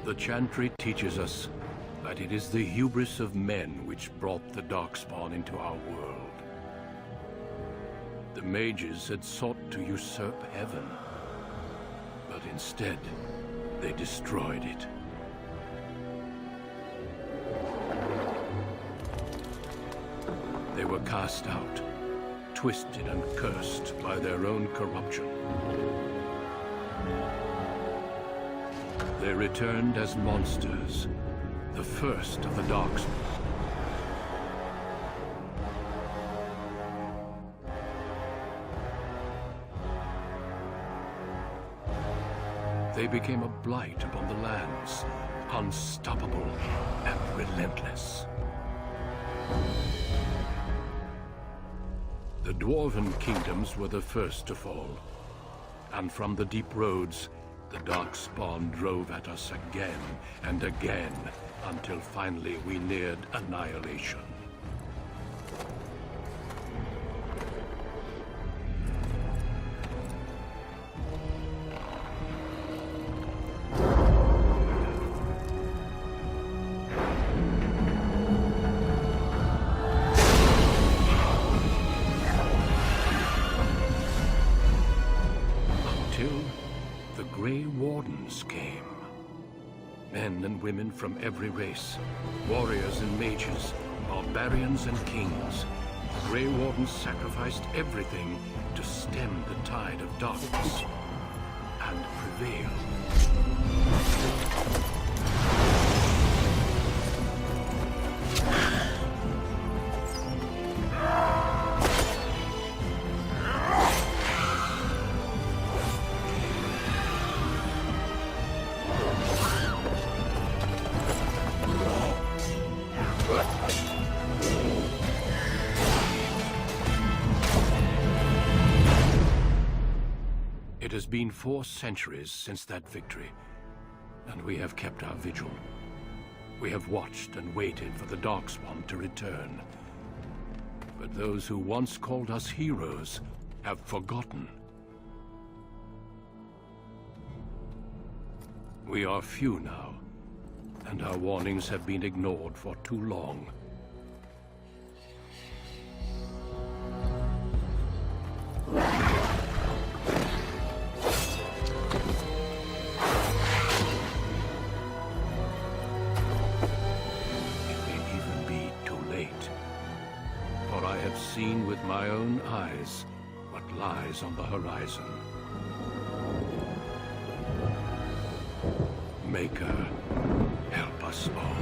The Chantry teaches us that it is the hubris of men which brought the Darkspawn into our world. The mages had sought to usurp heaven, but instead, they destroyed it. They were cast out, twisted and cursed by their own corruption. They returned as monsters, the first of the Darkspawn. They became a blight upon the lands, unstoppable and relentless. The Dwarven kingdoms were the first to fall, and from the deep roads, the Darkspawn drove at us again and again, until finally we neared annihilation. The Grey Wardens came. Men and women from every race, warriors and mages, barbarians and kings. The Grey Wardens sacrificed everything to stem the tide of darkness and prevail. It has been 4 centuries since that victory, and we have kept our vigil. We have watched and waited for the Darkspawn to return. But those who once called us heroes have forgotten. We are few now, and our warnings have been ignored for too long. For I have seen with my own eyes what lies on the horizon. Maker, help us all.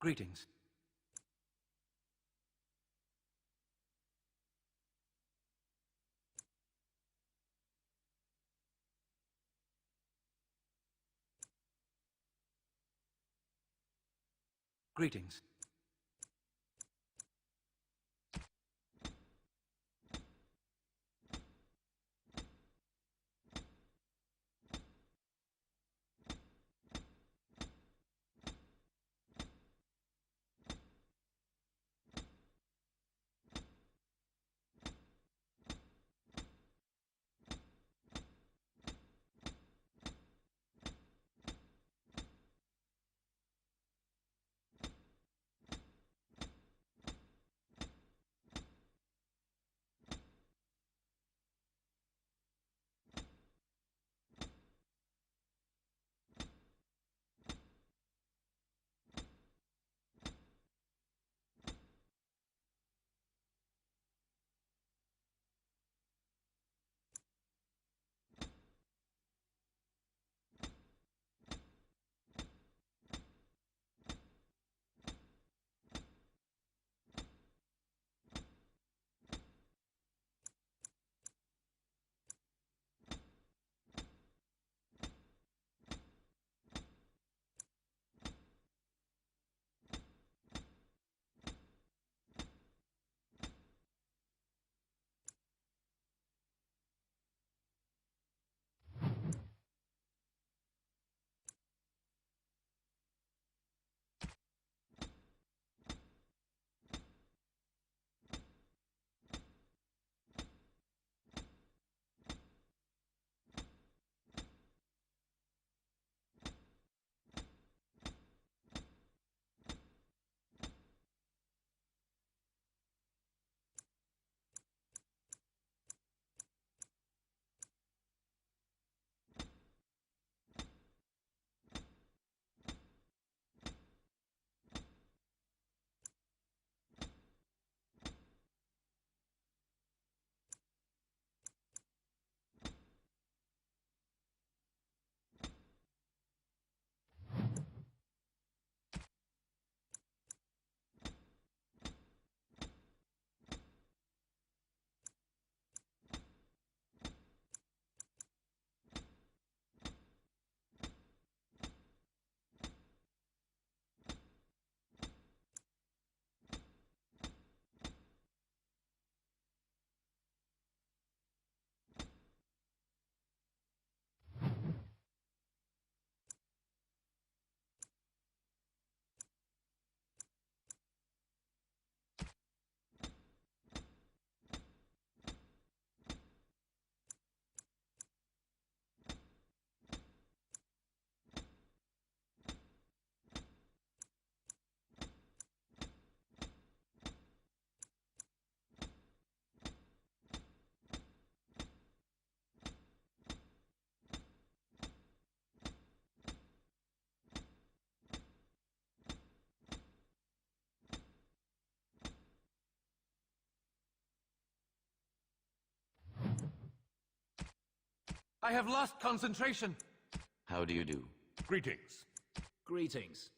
Greetings. Greetings. I have lost concentration. How do you do? Greetings. Greetings.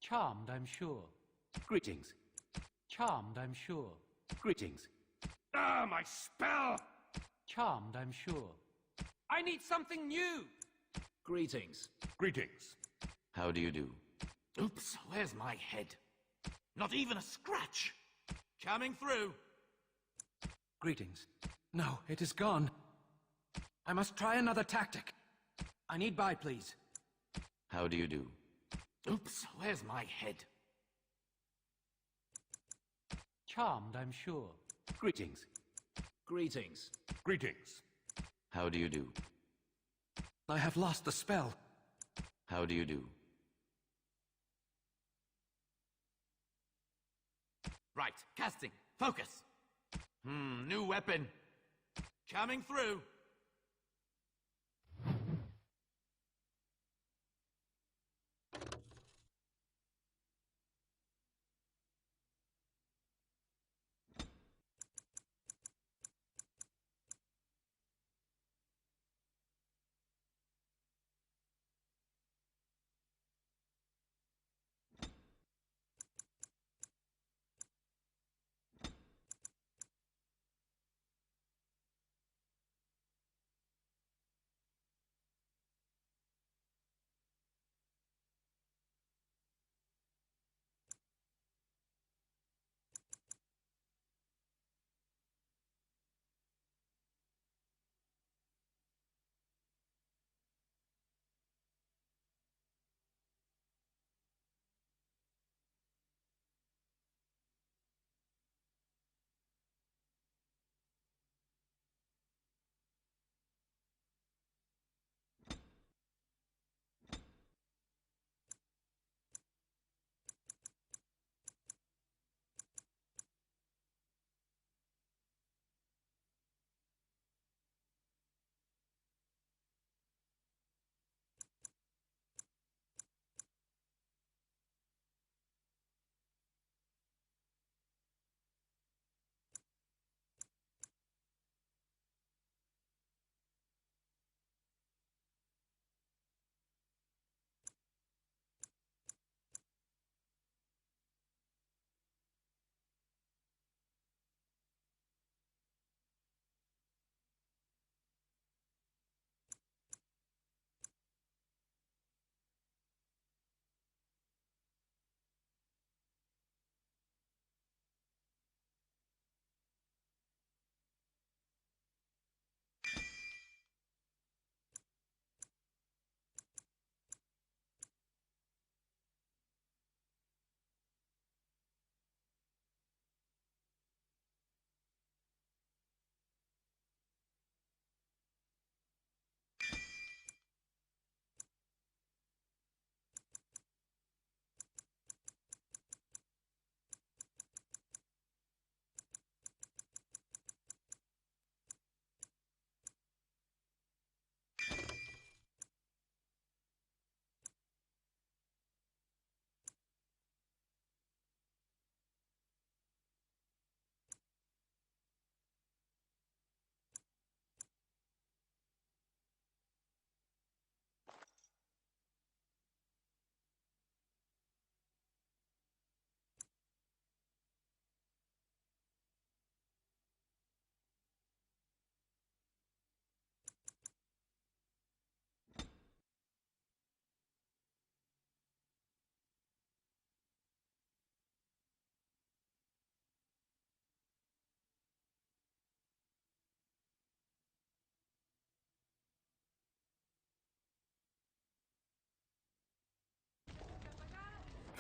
Charmed, I'm sure. Greetings. Charmed, I'm sure. Greetings. Ah, my spell! Charmed, I'm sure. I need something new! Greetings. Greetings. How do you do? Oops, where's my head? Not even a scratch. Coming through. Greetings. No, it is gone. I must try another tactic. I need buy, please. How do you do? Oops, where's my head? Charmed, I'm sure. Greetings. Greetings. Greetings. How do you do? I have lost the spell. How do you do? Right, casting. Focus. New weapon. Coming through.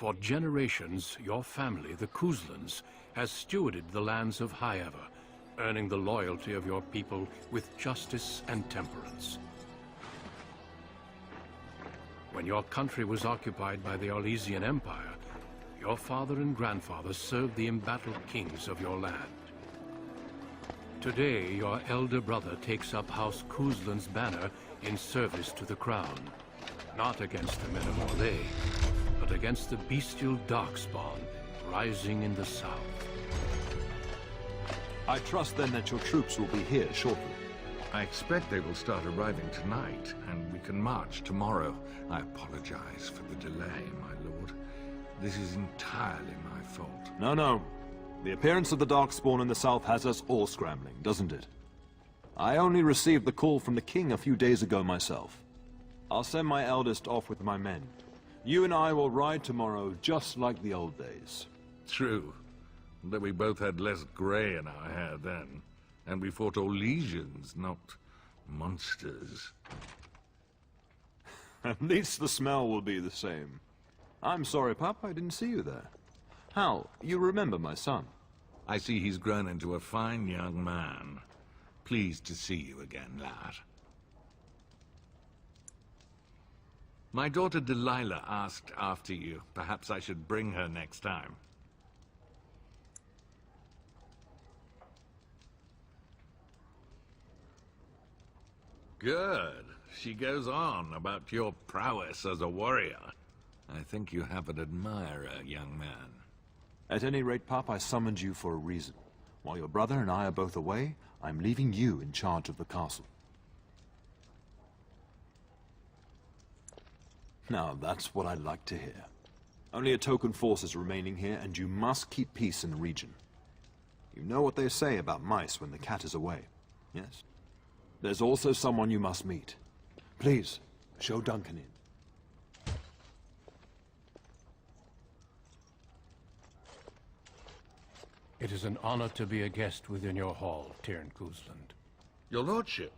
For generations, your family, the Kuzlans, has stewarded the lands of Highever, earning the loyalty of your people with justice and temperance. When your country was occupied by the Arlesian Empire, your father and grandfather served the embattled kings of your land. Today, your elder brother takes up House Kuzlan's banner in service to the crown. Not against the men of Orlais, but against the bestial Darkspawn rising in the south. I trust then that your troops will be here shortly. I expect they will start arriving tonight, and we can march tomorrow. I apologize for the delay, my lord. This is entirely my fault. No. The appearance of the Darkspawn in the south has us all scrambling, doesn't it? I only received the call from the king a few days ago myself. I'll send my eldest off with my men. You and I will ride tomorrow just like the old days. True. That we both had less grey in our hair then. And we fought Orlesians, not monsters. At least the smell will be the same. I'm sorry, Pup, I didn't see you there. Hal, you remember my son? I see he's grown into a fine young man. Pleased to see you again, lad. My daughter Delilah asked after you. Perhaps I should bring her next time. Good. She goes on about your prowess as a warrior. I think you have an admirer, young man. At any rate, Pup, I summoned you for a reason. While your brother and I are both away, I'm leaving you in charge of the castle. Now, that's what I like to hear. Only a token force is remaining here, and you must keep peace in the region. You know what they say about mice when the cat is away, yes? There's also someone you must meet. Please, show Duncan in. It is an honor to be a guest within your hall, Tyrn Kuzland. Your lordship,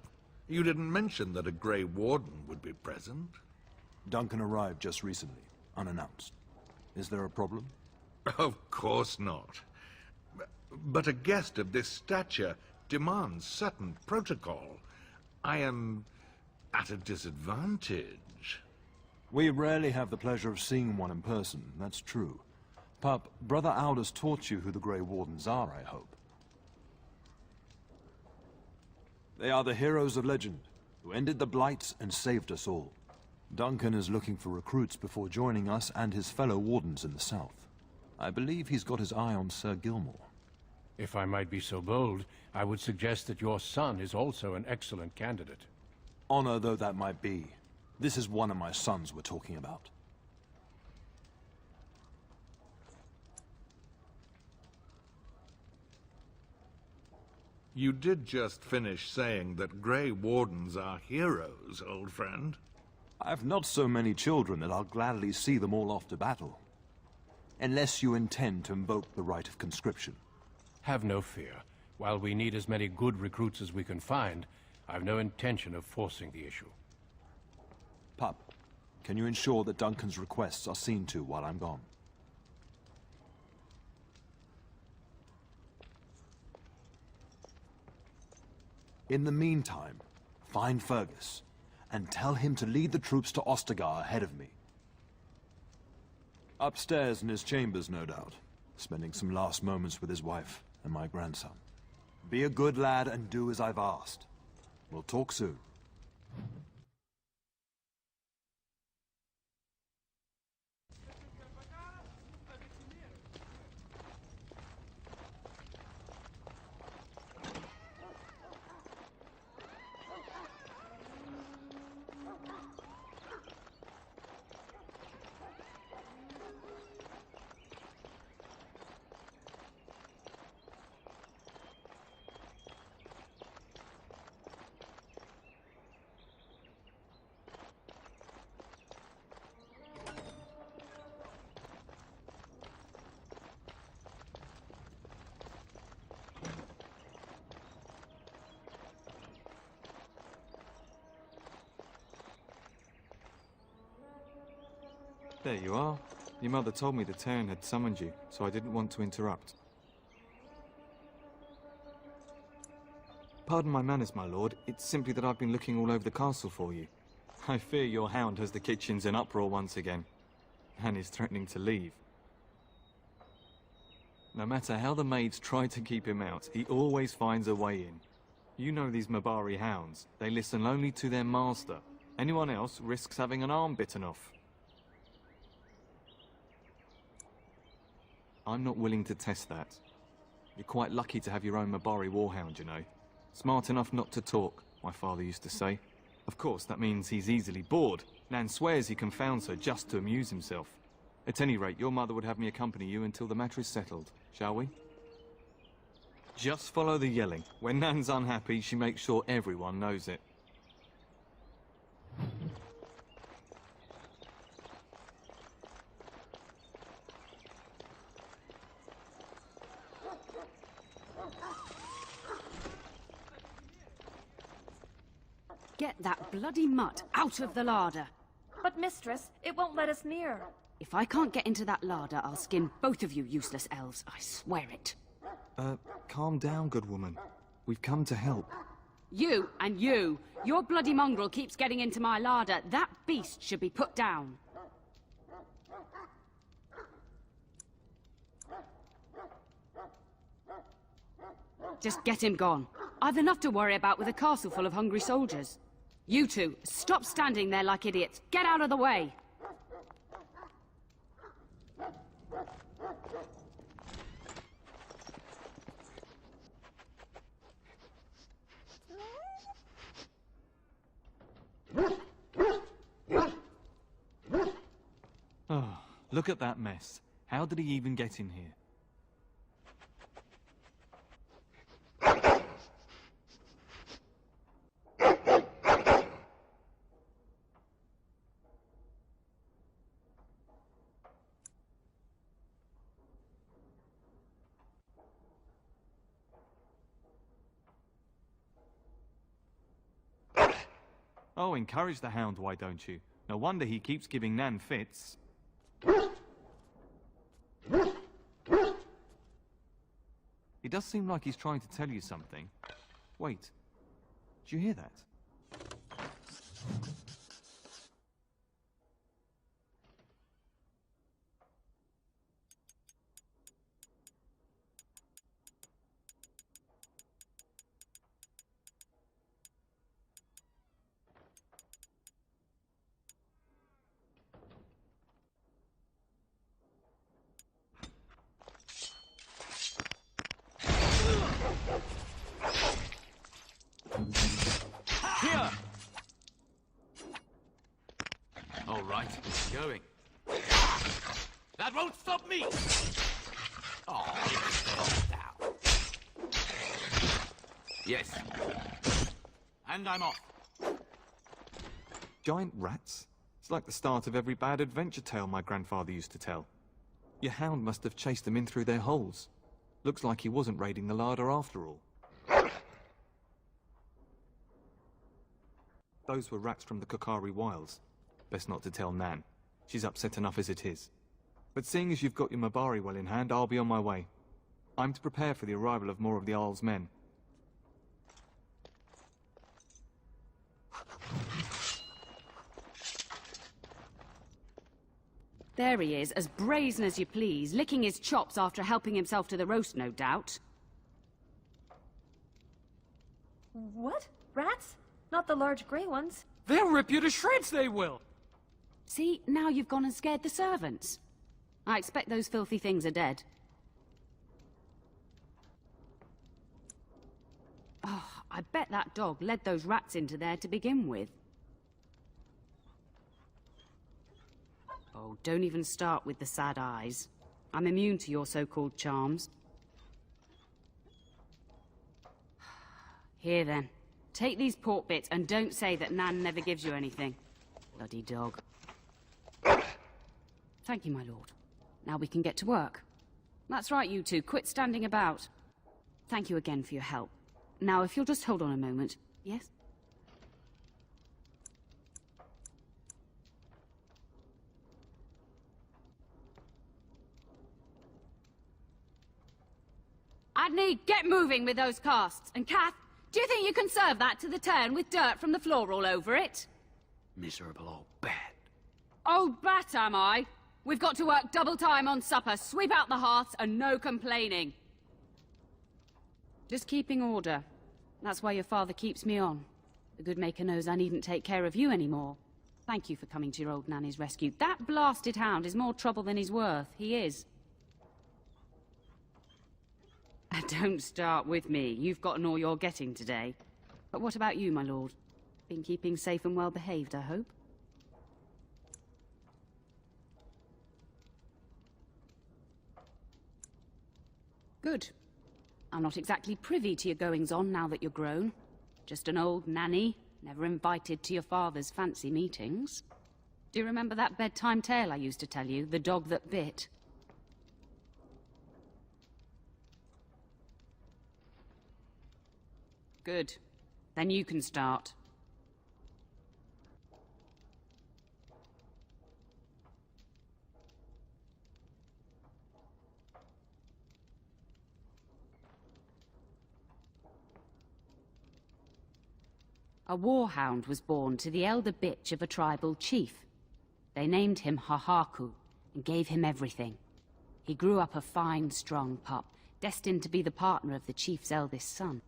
you didn't mention that a Grey Warden would be present. Duncan arrived just recently, unannounced. Is there a problem? Of course not. But a guest of this stature demands certain protocol. I am at a disadvantage. We rarely have the pleasure of seeing one in person, that's true. Pup, Brother Aldous taught you who the Grey Wardens are, I hope. They are the heroes of legend, who ended the Blights and saved us all. Duncan is looking for recruits before joining us and his fellow Wardens in the south. I believe he's got his eye on Sir Gilmore. If I might be so bold, I would suggest that your son is also an excellent candidate. Honor though that might be, this is one of my sons we're talking about. You did just finish saying that Grey Wardens are heroes, old friend. I've not so many children that I'll gladly see them all off to battle. Unless you intend to invoke the right of conscription. Have no fear. While we need as many good recruits as we can find, I've no intention of forcing the issue. Pup, can you ensure that Duncan's requests are seen to while I'm gone? In the meantime, find Fergus, and tell him to lead the troops to Ostagar ahead of me. Upstairs in his chambers, no doubt, spending some last moments with his wife and my grandson. Be a good lad and do as I've asked. We'll talk soon. There you are. Your mother told me the Tern had summoned you, so I didn't want to interrupt. Pardon my manners, my lord. It's simply that I've been looking all over the castle for you. I fear your hound has the kitchens in uproar once again, and is threatening to leave. No matter how the maids try to keep him out, he always finds a way in. You know these Mabari hounds. They listen only to their master. Anyone else risks having an arm bitten off. I'm not willing to test that. You're quite lucky to have your own Mabari warhound, you know. Smart enough not to talk, my father used to say. Of course, that means he's easily bored. Nan swears he confounds her just to amuse himself. At any rate, your mother would have me accompany you until the matter is settled, shall we? Just follow the yelling. When Nan's unhappy, she makes sure everyone knows it. Get that bloody mutt out of the larder. But mistress, it won't let us near. If I can't get into that larder, I'll skin both of you useless elves, I swear it. Calm down, good woman. We've come to help. You and you! Your bloody mongrel keeps getting into my larder. That beast should be put down. Just get him gone. I've enough to worry about with a castle full of hungry soldiers. You two, stop standing there like idiots. Get out of the way! Oh, look at that mess. How did he even get in here? Oh, encourage the hound, why don't you? No wonder he keeps giving Nan fits. He does seem like he's trying to tell you something. Wait, do you hear that? Here! All right, going. That won't stop me! Oh, it's down. Yes. And I'm off. Giant rats? It's like the start of every bad adventure tale my grandfather used to tell. Your hound must have chased them in through their holes. Looks like he wasn't raiding the larder after all. Those were rats from the Kokari Wilds. Best not to tell Nan. She's upset enough as it is. But seeing as you've got your Mabari well in hand, I'll be on my way. I'm to prepare for the arrival of more of the Jarl's men. There he is, as brazen as you please, licking his chops after helping himself to the roast, no doubt. What? Rats? Not the large grey ones. They'll rip you to shreds, they will! See, now you've gone and scared the servants. I expect those filthy things are dead. Oh, I bet that dog led those rats into there to begin with. Oh, don't even start with the sad eyes. I'm immune to your so-called charms. Here then. Take these pork bits and don't say that Nan never gives you anything. Bloody dog. Thank you, my lord. Now we can get to work. That's right, you two. Quit standing about. Thank you again for your help. Now, if you'll just hold on a moment. Yes? Adney, get moving with those casts. And Kath, do you think you can serve that to the turn with dirt from the floor all over it? Miserable old bat. Old bat, am I? We've got to work double time on supper, sweep out the hearths, and no complaining. Just keeping order. That's why your father keeps me on. The good maker knows I needn't take care of you anymore. Thank you for coming to your old nanny's rescue. That blasted hound is more trouble than he's worth. He is. Don't start with me. You've gotten all you're getting today. But what about you, my lord? Been keeping safe and well behaved, I hope? Good. I'm not exactly privy to your goings-on now that you're grown. Just an old nanny, never invited to your father's fancy meetings. Do you remember that bedtime tale I used to tell you, The Dog That Bit? Good. Then you can start. A warhound was born to the elder bitch of a tribal chief. They named him Hahaku and gave him everything. He grew up a fine, strong pup, destined to be the partner of the chief's eldest son.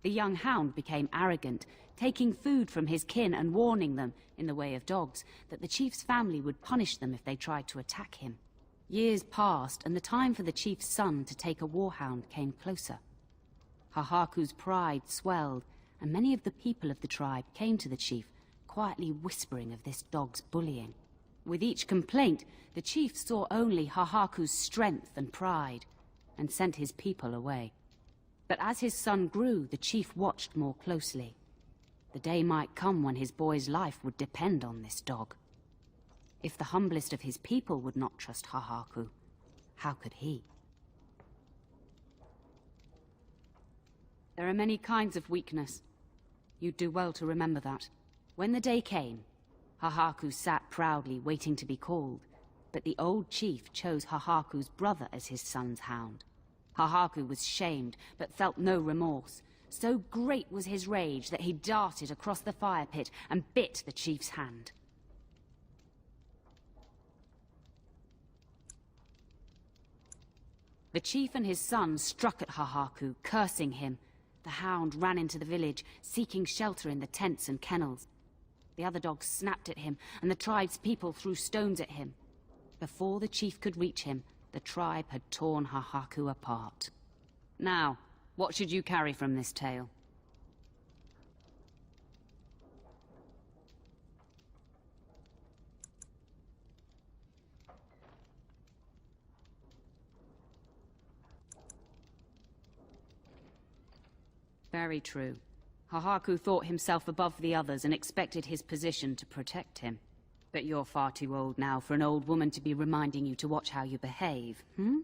The young hound became arrogant, taking food from his kin and warning them, in the way of dogs, that the chief's family would punish them if they tried to attack him. Years passed, and the time for the chief's son to take a warhound came closer. Hahaku's pride swelled, and many of the people of the tribe came to the chief, quietly whispering of this dog's bullying. With each complaint, the chief saw only Hahaku's strength and pride, and sent his people away. But as his son grew, the chief watched more closely. The day might come when his boy's life would depend on this dog. If the humblest of his people would not trust Hahaku, how could he? There are many kinds of weakness. You'd do well to remember that. When the day came, Hahaku sat proudly waiting to be called, but the old chief chose Hahaku's brother as his son's hound. Hahaku was shamed, but felt no remorse. So great was his rage that he darted across the fire pit and bit the chief's hand. The chief and his son struck at Hahaku, cursing him. The hound ran into the village, seeking shelter in the tents and kennels. The other dogs snapped at him, and the tribe's people threw stones at him. Before the chief could reach him, the tribe had torn Hahaku apart. Now, what should you carry from this tale? Very true. Hahaku thought himself above the others and expected his position to protect him. But you're far too old now for an old woman to be reminding you to watch how you behave, hmm?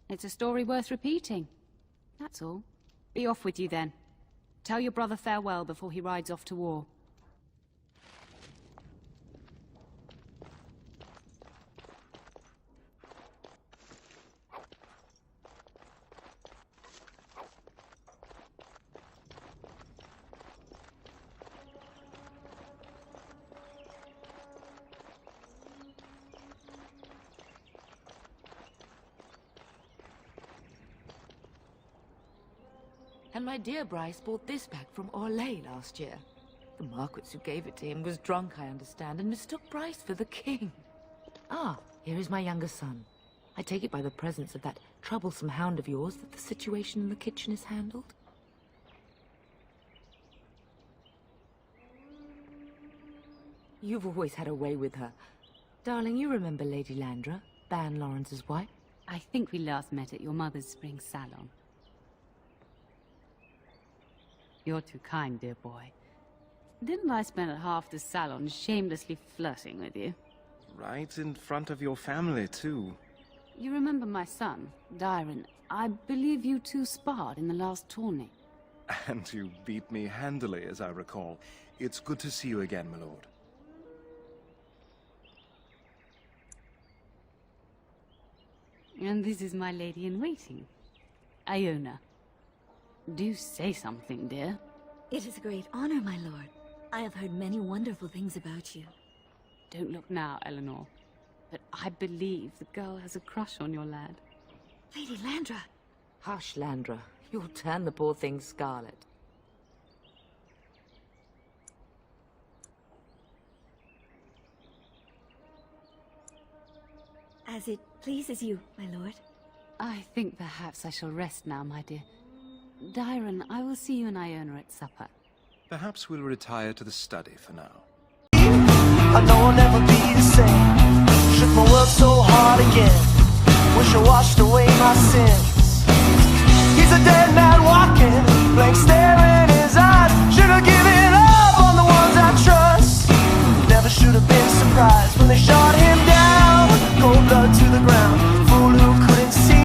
It's a story worth repeating. That's all. Be off with you then. Tell your brother farewell before he rides off to war. And my dear Bryce bought this back from Orlais last year. The Marquis who gave it to him was drunk, I understand, and mistook Bryce for the king. Ah, here is my younger son. I take it by the presence of that troublesome hound of yours that the situation in the kitchen is handled? You've always had a way with her. Darling, you remember Lady Landra, Ban Lawrence's wife? I think we last met at your mother's spring salon. You're too kind, dear boy. Didn't I spend half the salon shamelessly flirting with you? Right in front of your family, too. You remember my son, Dyron. I believe you two sparred in the last tourney. And you beat me handily, as I recall. It's good to see you again, my lord. And this is my lady-in-waiting, Iona. Do say something, dear. It is a great honor, my lord. I have heard many wonderful things about you. Don't look now, Eleanor. But I believe the girl has a crush on your lad. Lady Landra! Hush, Landra. You'll turn the poor thing scarlet. As it pleases you, my lord. I think perhaps I shall rest now, my dear. Dyron, I will see you and Iona at supper. Perhaps we'll retire to the study for now. I know I'll never be the same. Shook my world so hard again. Wish I washed away my sins. He's a dead man walking, blank stare in his eyes. Should've given up on the ones I trust. Never should have been surprised when they shot